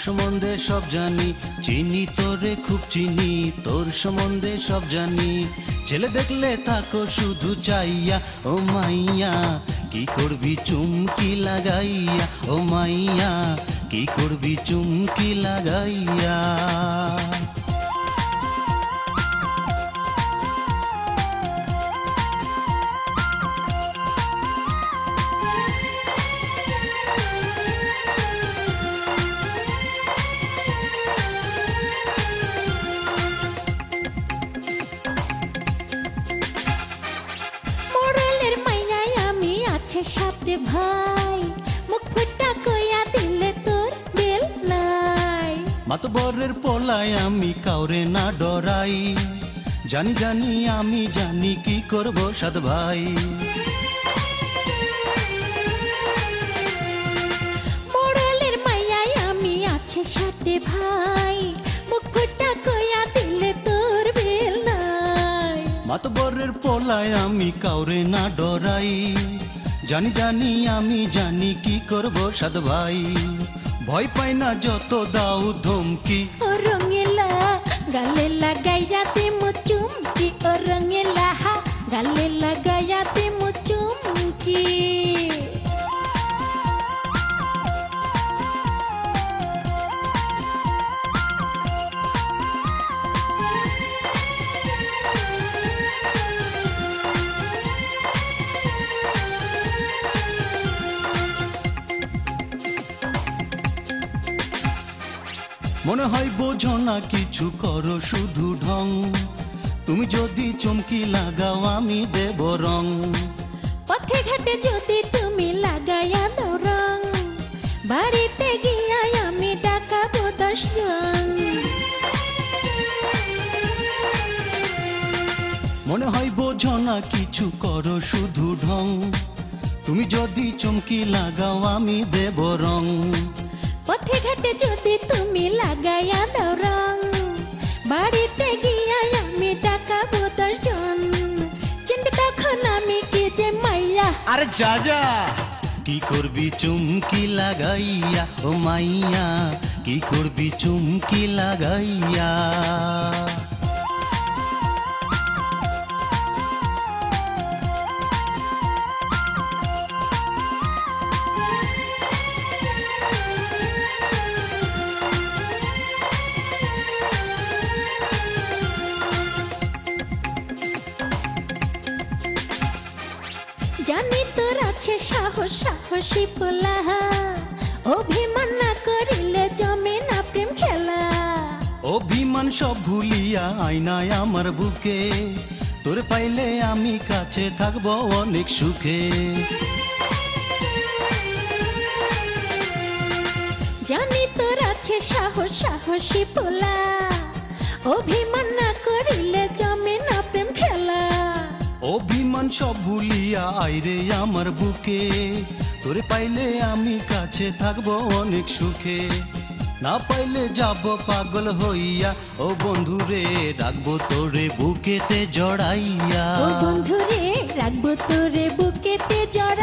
সম্বন্ধে সব জানি, চিনি তোরে খুব চিনি, তোর সম্বন্ধে সব জানি। ছেলে দেখলে থাকো শুধু চাইয়া, ও মাইয়া কি করবি চুমকি লাগাইয়া, ও মাইয়া কি করবি চুমকি লাগাইয়া। সাথে ভাই মুখ ফুটা কইয়া দিলে তোর বেল নাই। মাতবরের পোলায় আমি কাউরে না ডরাই, জানি জানি আমি জানি কি করব সাদ ভাই। মোড়লের মাইয়াই আমি আছে সাথে ভাই মুখ ফুটা কইয়া দিলে তোর বেল নাই। মাতবরের পোলায় আমি কাউরে না ডরাই, জানি জানি আমি জানি কি করব সাদ ভাই। ভয় পাই না যত দাও ধমকি, ও রঙেলা গালে লাগাইয়া দিমু চুমকি, ও রঙেলা গালে লাগাইয়া দিমু চুমকি। মনে হয় বোঝো না কিছু করো শুধু ঢং, তুমি যদি চমকি লাগাও আমি দেব রং। পথে ঘাটে যদি তুমি লাগাইয়া দাও রং, বাড়িতে গিয়া আমি ডাকাবো 10 জন। মনে হয় বোঝো না কিছু করো শুধু ঢং, তুমি যদি চমকি লাগাও আমি দেব রং। পথে ঘাটে যদি তুমি লাগাইয়া দাও রং, বাড়িতে গিয়া আমি ডাকাবো 10 জন। চিন্তা তখন আমি কি যে মাইয়া, আরে যা যা কি করবি চুমকি লাগাইয়া, ও মাইয়া কি করবি চুমকি লাগাইয়া। জানি তোর আছে সাহস, সাহসী পোলা, অভিমান না করিলে জমে না প্রেম খেলা। অভিমান সব ভুলিয়া আয়নায় আমার বুকে, তোর পাইলে আমি কাছে থাকবো অনেক সুখে। জানি তোর আছে সাহস, সাহসী পোলা, অভিমান না করিলে জমে না প্রেম খেলা। অভিমান সব ভুলিয়া আইরে আমার বুকে, তোরে পাইলে আমি কাছে থাকবো অনেক সুখে। না পাইলে যাব পাগল হইয়া, ও বন্ধুরে রাখবো তোরে বুকেতে জড়াইয়া। ও বন্ধুরে রাখবো তোরে বুকেতে জড়াইয়া।